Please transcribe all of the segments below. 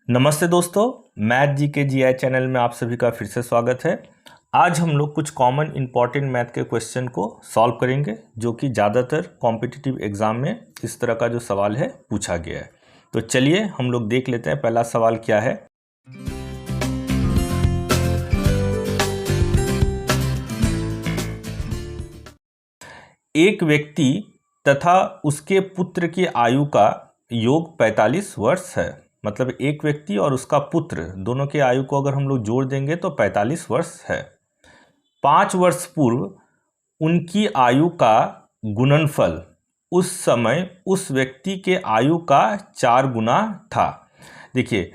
नमस्ते दोस्तों, मैथ जी के जीआई चैनल में आप सभी का फिर से स्वागत है। आज हम लोग कुछ कॉमन इंपॉर्टेंट मैथ के क्वेश्चन को सॉल्व करेंगे जो कि ज़्यादातर कॉम्पिटिटिव एग्जाम में इस तरह का जो सवाल है पूछा गया है। तो चलिए हम लोग देख लेते हैं पहला सवाल क्या है। एक व्यक्ति तथा उसके पुत्र की आयु का योग 45 वर्ष है। मतलब एक व्यक्ति और उसका पुत्र दोनों के आयु को अगर हम लोग जोड़ देंगे तो 45 वर्ष है। 5 वर्ष पूर्व उनकी आयु का गुणनफल उस समय उस व्यक्ति के आयु का 4 गुना था। देखिए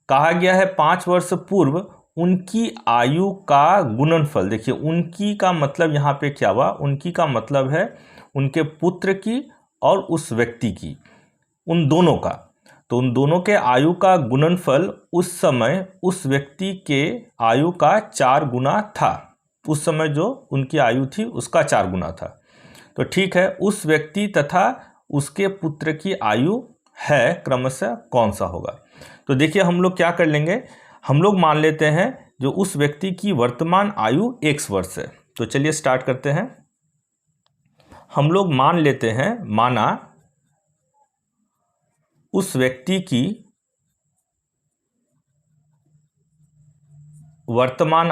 कहा गया है 5 वर्ष पूर्व उनकी आयु का गुणनफल। देखिए उनकी का मतलब यहाँ पे क्या हुआ, उनकी का मतलब है उनके पुत्र की और उस व्यक्ति की, उन दोनों का। तो उन दोनों के आयु का गुणनफल उस समय उस व्यक्ति के आयु का 4 गुना था। उस समय जो उनकी आयु थी उसका 4 गुना था। तो ठीक है, उस व्यक्ति तथा उसके पुत्र की आयु है क्रमशः कौन सा होगा। तो देखिए हम लोग क्या कर लेंगे, हम लोग मान लेते हैं जो उस व्यक्ति की वर्तमान आयु x वर्ष है। तो चलिए स्टार्ट करते हैं। हम लोग मान लेते हैं, माना उस व्यक्ति की वर्तमान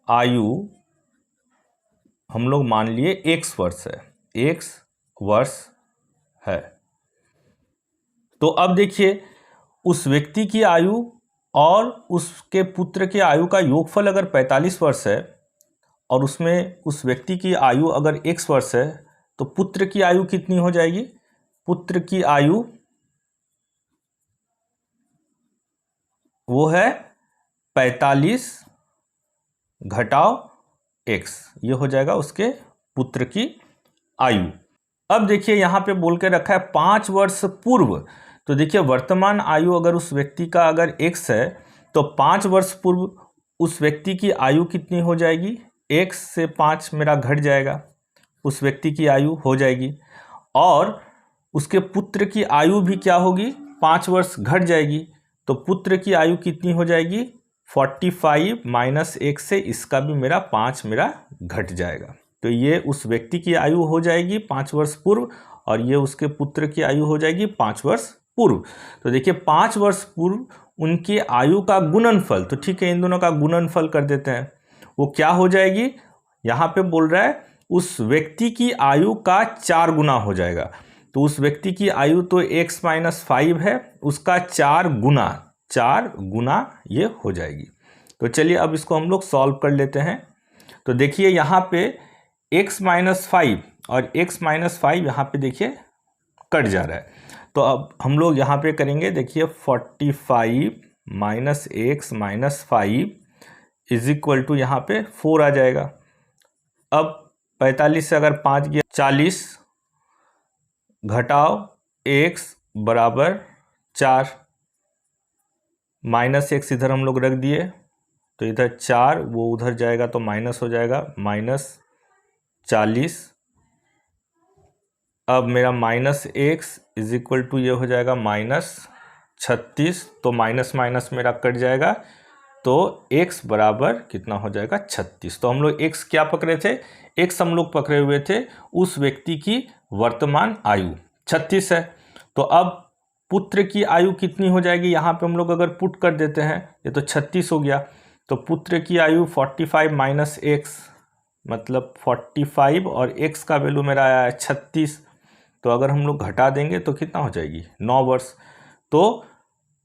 आयु हम लोग मान लिए x वर्ष है, x वर्ष है। तो अब देखिए उस व्यक्ति की आयु और उसके पुत्र की आयु का योगफल अगर 45 वर्ष है और उसमें उस व्यक्ति की आयु अगर x वर्ष है तो पुत्र की आयु कितनी हो जाएगी। पुत्र की आयु वो है 45 घटाव x, ये हो जाएगा उसके पुत्र की आयु। अब देखिए यहाँ पे बोल के रखा है 5 वर्ष पूर्व। तो देखिए वर्तमान आयु अगर उस व्यक्ति का अगर x है तो 5 वर्ष पूर्व उस व्यक्ति की आयु कितनी हो जाएगी, x से 5 मेरा घट जाएगा, उस व्यक्ति की आयु हो जाएगी। और उसके पुत्र की आयु भी क्या होगी, 5 वर्ष घट जाएगी। तो पुत्र की आयु कितनी हो जाएगी, 45 माइनस 1 से इसका भी मेरा 5 मेरा घट जाएगा। तो ये उस व्यक्ति की आयु हो जाएगी 5 वर्ष पूर्व और ये उसके पुत्र की आयु हो जाएगी 5 वर्ष पूर्व। तो देखिए 5 वर्ष पूर्व उनके आयु का गुणनफल, तो ठीक है इन दोनों का गुणनफल कर देते हैं। वो क्या हो जाएगी, यहाँ पे बोल रहा है उस व्यक्ति की आयु का 4 गुना हो जाएगा। तो उस व्यक्ति की आयु तो x माइनस 5 है, उसका 4 गुना ये हो जाएगी। तो चलिए अब इसको हम लोग सॉल्व कर लेते हैं। तो देखिए यहाँ पे x माइनस 5 और x माइनस 5 यहाँ पे देखिए कट जा रहा है। तो अब हम लोग यहाँ पे करेंगे, देखिए 45 minus x minus 5 is equal to यहाँ पे 4 आ जाएगा। अब 45 से अगर 5 गया 40 घटाव x बराबर 4, माइनस x इधर हम लोग रख दिए तो इधर 4 वो उधर जाएगा तो माइनस हो जाएगा, माइनस 40। अब मेरा minus x is equal to ये हो जाएगा माइनस 36। तो माइनस माइनस मेरा कट जाएगा तो x बराबर कितना हो जाएगा 36। तो हम लोग x क्या पकड़े थे, x हम लोग पकड़े हुए थे उस व्यक्ति की वर्तमान आयु 36 है। तो अब पुत्र की आयु कितनी हो जाएगी, यहाँ पे हम लोग अगर पुट कर देते हैं ये तो 36 हो गया। तो पुत्र की आयु 45 माइनस x मतलब 45 और x का वैल्यू मेरा आया है 36। तो अगर हम लोग घटा देंगे तो कितना हो जाएगी 9 वर्ष। तो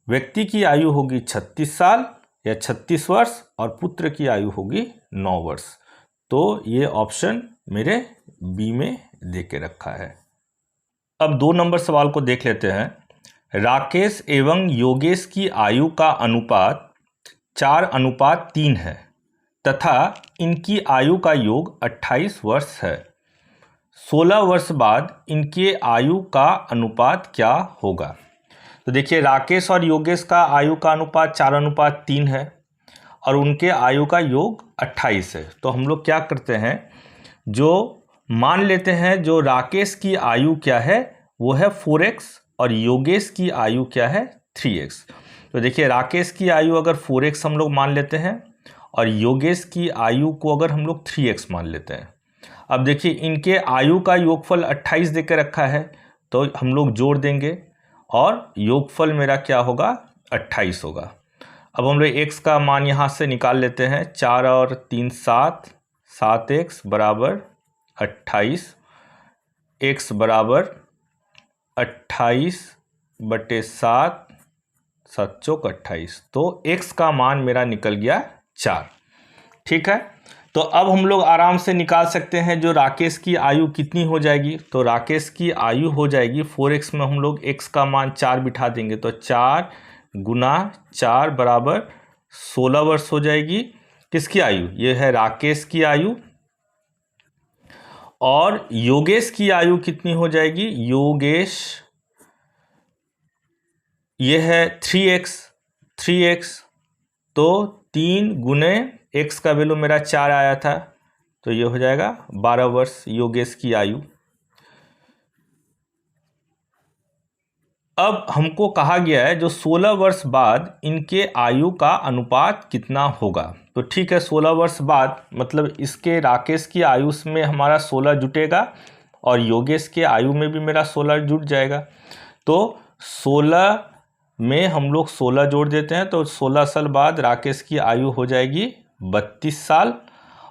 व्यक्ति की आयु होगी 36 साल या 36 वर्ष और पुत्र की आयु होगी 9 वर्ष। तो ये ऑप्शन मेरे बी में दे के रखा है। अब 2 नंबर सवाल को देख लेते हैं। राकेश एवं योगेश की आयु का अनुपात 4:3 है तथा इनकी आयु का योग 28 वर्ष है। 16 वर्ष बाद इनके आयु का अनुपात क्या होगा। तो देखिए राकेश और योगेश का आयु का अनुपात 4:3 है और उनके आयु का योग 28 है। तो हम लोग क्या करते हैं, जो मान लेते हैं जो राकेश की आयु क्या है वो है 4x और योगेश की आयु क्या है 3x। तो देखिए राकेश की आयु अगर 4x हम लोग मान लेते हैं और योगेश की आयु को अगर हम लोग 3x मान लेते हैं। अब देखिए इनके आयु का योगफल 28 देकर रखा है तो हम लोग जोड़ देंगे और योगफल मेरा क्या होगा 28 होगा। अब हम लोग x का मान यहाँ से निकाल लेते हैं। 4 और 3 7, 7x बराबर 28, x बराबर 28/7, 7 चौक 28। तो x का मान मेरा निकल गया 4। ठीक है, तो अब हम लोग आराम से निकाल सकते हैं जो राकेश की आयु कितनी हो जाएगी। तो राकेश की आयु हो जाएगी 4x में हम लोग x का मान 4 बिठा देंगे तो 4 गुना 4 बराबर 16 वर्ष हो जाएगी। किसकी आयु? ये है राकेश की आयु। और योगेश की आयु कितनी हो जाएगी? योगेश ये है 3x, तो 3 गुने x का वैल्यू मेरा 4 आया था तो ये हो जाएगा 12 वर्ष योगेश की आयु। अब हमको कहा गया है जो 16 वर्ष बाद इनके आयु का अनुपात कितना होगा। तो ठीक है, 16 वर्ष बाद मतलब इसके राकेश की आयु में हमारा 16 जुटेगा और योगेश के आयु में भी मेरा 16 जुट जाएगा। तो 16 में हम लोग 16 जोड़ देते हैं तो 16 साल बाद राकेश की आयु हो जाएगी 32 साल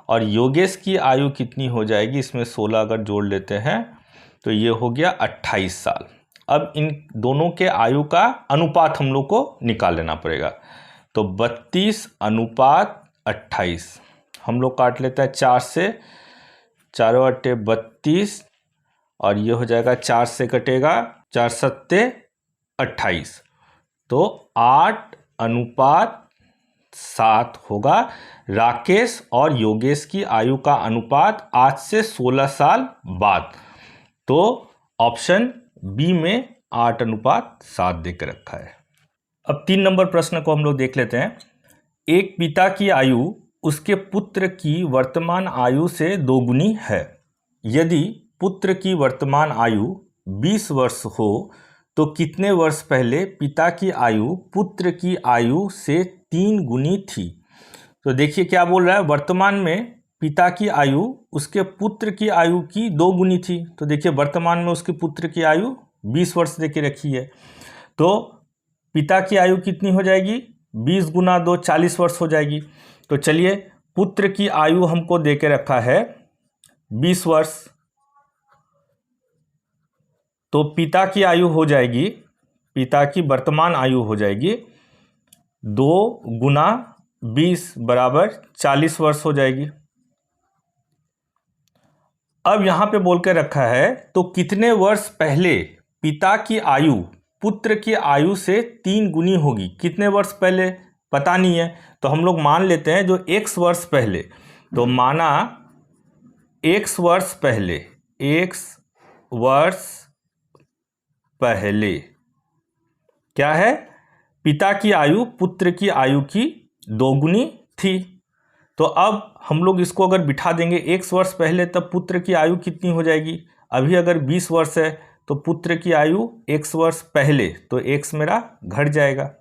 और योगेश की आयु कितनी हो जाएगी, इसमें 16 अगर जोड़ लेते हैं तो ये हो गया 28 साल। अब इन दोनों के आयु का अनुपात हम लोग को निकाल लेना पड़ेगा। तो 32:28 हम लोग काट लेते हैं 4 से, 4 × 32 और ये हो जाएगा 4 से कटेगा 4 × 7 28 तो 8:7 होगा राकेश और योगेश की आयु का अनुपात आज से 16 साल बाद। तो ऑप्शन बी में 8:7 देकर रखा है। अब 3 नंबर प्रश्न को हम लोग देख लेते हैं। एक पिता की आयु उसके पुत्र की वर्तमान आयु से दोगुनी है। यदि पुत्र की वर्तमान आयु 20 वर्ष हो तो कितने वर्ष पहले पिता की आयु पुत्र की आयु से 3 गुनी थी। तो देखिए क्या बोल रहा है, वर्तमान में पिता की आयु उसके पुत्र की आयु की 2 गुनी थी। तो देखिए वर्तमान में उसके पुत्र की आयु 20 वर्ष देके रखी है तो पिता की आयु कितनी हो जाएगी, 20 गुना 2 40 वर्ष हो जाएगी। तो चलिए पुत्र की आयु हमको देके रखा है 20 वर्ष, तो पिता की आयु हो जाएगी, पिता की वर्तमान आयु हो जाएगी 2 गुना 20 बराबर 40 वर्ष हो जाएगी। अब यहाँ पे बोल के रखा है तो कितने वर्ष पहले पिता की आयु पुत्र की आयु से 3 गुनी होगी। कितने वर्ष पहले पता नहीं है तो हम लोग मान लेते हैं जो x वर्ष पहले। तो माना x वर्ष पहले, x वर्ष पहले क्या है, पिता की आयु पुत्र की आयु की 2 गुनी थी। तो अब हम लोग इसको अगर बिठा देंगे x वर्ष पहले तब पुत्र की आयु कितनी हो जाएगी। अभी अगर 20 वर्ष है तो पुत्र की आयु x वर्ष पहले, तो x मेरा घट जाएगा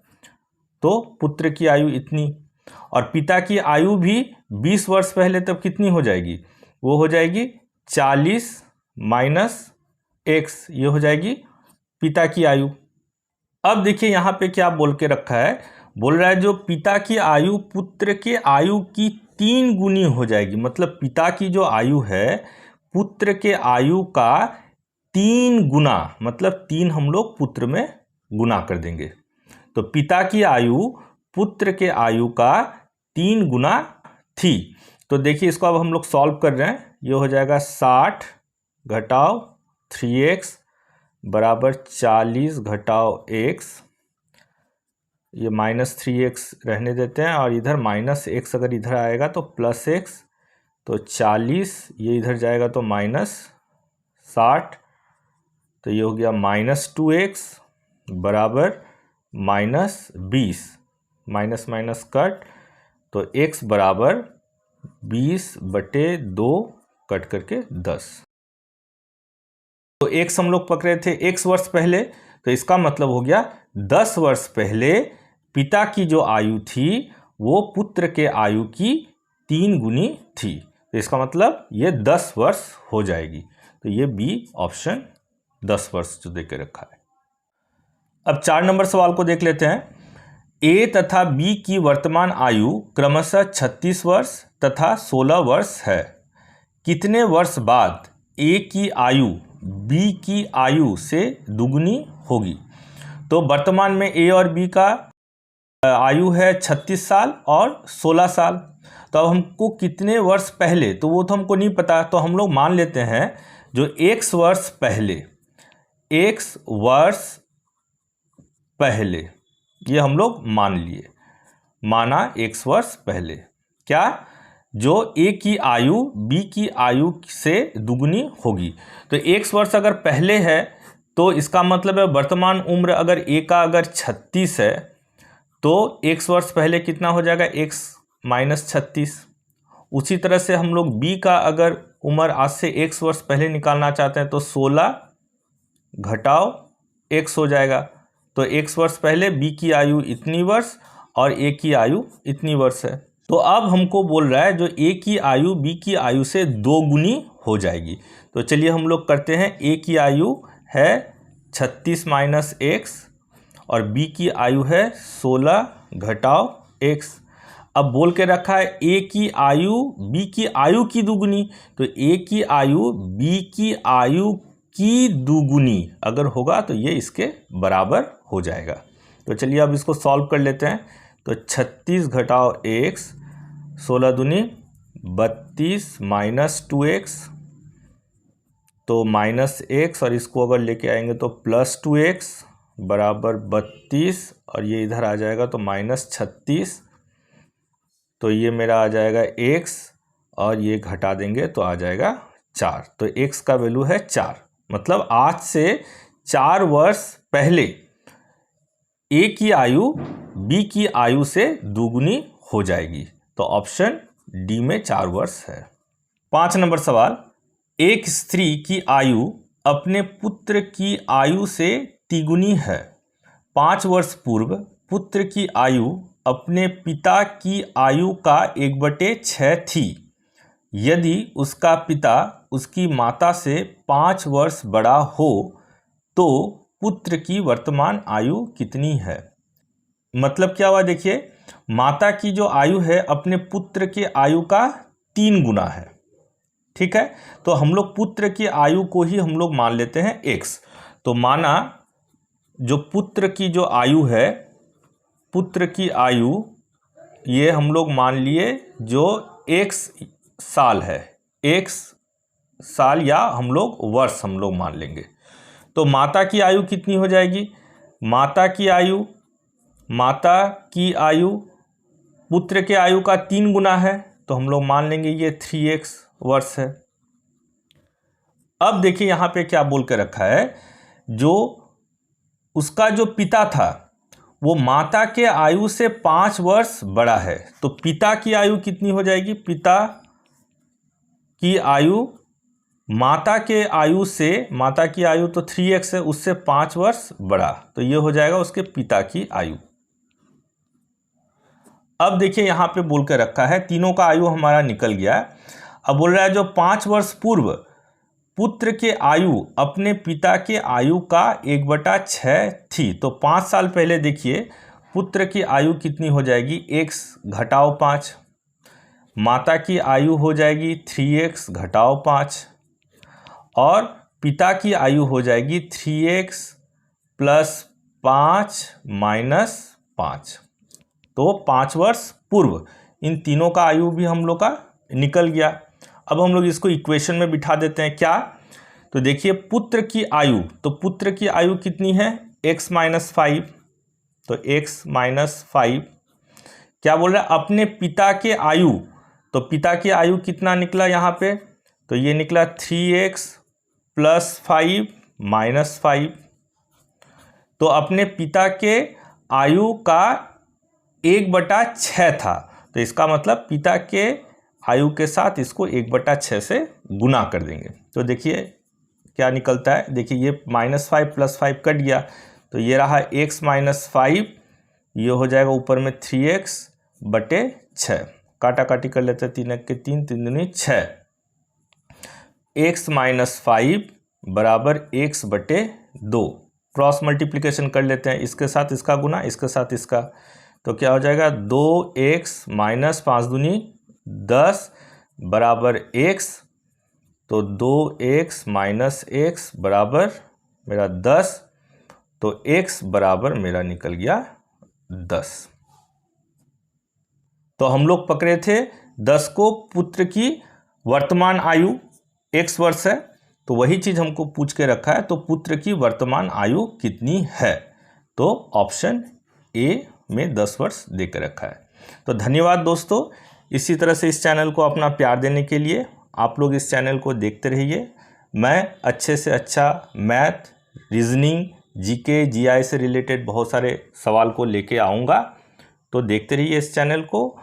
तो पुत्र की आयु इतनी। और पिता की आयु भी 20 वर्ष पहले तब कितनी हो जाएगी, वो हो जाएगी 40 माइनस x, ये हो जाएगी पिता की आयु। अब देखिए यहाँ पे क्या बोल के रखा है, बोल रहा है जो पिता की आयु पुत्र के आयु की 3 गुनी हो जाएगी। मतलब पिता की जो आयु है पुत्र के आयु का 3 गुना, मतलब 3 हम लोग पुत्र में गुना कर देंगे तो पिता की आयु पुत्र के आयु का 3 गुना थी। तो देखिए इसको अब हम लोग सॉल्व कर रहे हैं। ये हो जाएगा 60 घटाओ 3x बराबर 40 घटाओ x, ये -3x रहने देते हैं और इधर -x अगर इधर आएगा तो +x, तो 40 ये इधर जाएगा तो -60, तो ये हो गया -2x बराबर -20, माइनस माइनस कट, तो x बराबर 20/2 कट करके 10। तो x हम लोग पकड़े थे x वर्ष पहले, तो इसका मतलब हो गया 10 वर्ष पहले पिता की जो आयु थी वो पुत्र के आयु की 3 गुनी थी। तो इसका मतलब ये 10 वर्ष हो जाएगी। तो ये बी ऑप्शन 10 वर्ष जो दे के रखा है। अब 4 नंबर सवाल को देख लेते हैं। ए तथा बी की वर्तमान आयु क्रमशः 36 वर्ष तथा 16 वर्ष है। कितने वर्ष बाद ए की आयु बी की आयु से दुगनी होगी? तो वर्तमान में ए और बी का आयु है 36 साल और 16 साल। तो अब हमको कितने वर्ष पहले, तो वो तो हमको नहीं पता, तो हम लोग मान लेते हैं जो x वर्ष पहले, x वर्ष पहले ये हम लोग मान लिए, माना x वर्ष पहले, क्या जो a की आयु b की आयु से दुगनी होगी। तो x वर्ष अगर पहले है तो इसका मतलब है वर्तमान उम्र अगर a का अगर 36 है तो x वर्ष पहले कितना हो जाएगा, x माइनस 36। उसी तरह से हम लोग b का अगर उम्र आज से x वर्ष पहले निकालना चाहते हैं तो 16 घटाओ x हो जाएगा। तो x वर्ष पहले b की आयु इतनी वर्ष और a की आयु इतनी वर्ष है। तो अब हमको बोल रहा है जो a की आयु b की आयु से 2 गुनी हो जाएगी। तो चलिए हम लोग करते हैं, a की आयु है 36 माइनस x और b की आयु है 16 घटाओ x। अब बोल के रखा है a की आयु b की आयु की दुगुनी, तो a की आयु b की आयु की दुगुनी अगर होगा तो ये इसके बराबर हो जाएगा। तो चलिए अब इसको सॉल्व कर लेते हैं। तो 36 घटाओ x, 16 दूनी 32 माइनस 2x, तो माइनस x और इसको अगर लेके आएंगे तो प्लस 2x बराबर 32 और ये इधर आ जाएगा तो माइनस 36। तो ये मेरा आ जाएगा x और ये घटा देंगे तो आ जाएगा 4। तो x का वैल्यू है 4, मतलब आज से 4 वर्ष पहले a की आयु b की आयु से दुगुनी हो जाएगी। तो ऑप्शन डी में 4 वर्ष है। 5 नंबर सवाल, एक स्त्री की आयु अपने पुत्र की आयु से तिगुनी है। 5 वर्ष पूर्व पुत्र की आयु अपने पिता की आयु का 1/6 थी। यदि उसका पिता उसकी माता से 5 वर्ष बड़ा हो तो पुत्र की वर्तमान आयु कितनी है? मतलब क्या हुआ, देखिए माता की जो आयु है अपने पुत्र के आयु का 3 गुना है, ठीक है। तो हम लोग पुत्र की आयु को ही हम लोग मान लेते हैं x। तो माना जो पुत्र की जो आयु है, पुत्र की आयु ये हम लोग मान लिए जो x साल है, x साल या हम लोग वर्ष हम लोग मान लेंगे। तो माता की आयु कितनी हो जाएगी, माता की आयु पुत्र के आयु का 3 गुना है, तो हम लोग मान लेंगे ये 3x वर्ष है। अब देखिए यहाँ पे क्या बोल के रखा है, जो उसका जो पिता था वो माता के आयु से 5 वर्ष बड़ा है। तो पिता की आयु कितनी हो जाएगी, पिता की आयु माता के आयु से, माता की आयु तो 3x है, उससे 5 वर्ष बड़ा, तो ये हो जाएगा उसके पिता की आयु। अब देखिए यहाँ पे बोल के रखा है तीनों का आयु हमारा निकल गया। अब बोल रहा है जो 5 वर्ष पूर्व पुत्र के आयु अपने पिता के आयु का 1/6 थी। तो 5 साल पहले देखिए पुत्र की आयु कितनी हो जाएगी, x घटाओ 5, माता की आयु हो जाएगी 3x घटाओ 5 और पिता की आयु हो जाएगी 3x प्लस 5 माइनस 5। तो 5 वर्ष पूर्व इन तीनों का आयु भी हम लोग का निकल गया। अब हम लोग इसको इक्वेशन में बिठा देते हैं, क्या, तो देखिए पुत्र की आयु, तो पुत्र की आयु कितनी है, x माइनस 5, तो x माइनस 5। क्या बोल रहा है, अपने पिता के आयु, तो पिता की आयु कितना निकला यहाँ पे, तो ये निकला 3x प्लस 5 माइनस 5। तो अपने पिता के आयु का 1/6 था, तो इसका मतलब पिता के आयु के साथ इसको 1/6 से गुना कर देंगे। तो देखिए क्या निकलता है, देखिए ये -5 + 5 कट गया, तो ये रहा x - 5, ये हो जाएगा ऊपर में 3x/6, काटा काटी कर लेते हैं, 3 × 3 3 दूनी 6, x - 5 बराबर x/2, क्रॉस मल्टीप्लिकेशन कर लेते हैं, इसके साथ इसका गुना, इसके साथ इसका, तो क्या हो जाएगा 2x - 5 दूनी 10 बराबर x, तो 2x - x बराबर मेरा 10, तो x बराबर मेरा निकल गया 10। तो हम लोग पकड़े थे 10 को पुत्र की वर्तमान आयु x वर्ष है, तो वही चीज हमको पूछ के रखा है, तो पुत्र की वर्तमान आयु कितनी है, तो ऑप्शन ए में 10 वर्ष दे के रखा है। तो धन्यवाद दोस्तों, इसी तरह से इस चैनल को अपना प्यार देने के लिए आप लोग इस चैनल को देखते रहिए। मैं अच्छे से अच्छा मैथ, रीजनिंग, जीके, जीआई से रिलेटेड बहुत सारे सवाल को लेके आऊँगा, तो देखते रहिए इस चैनल को।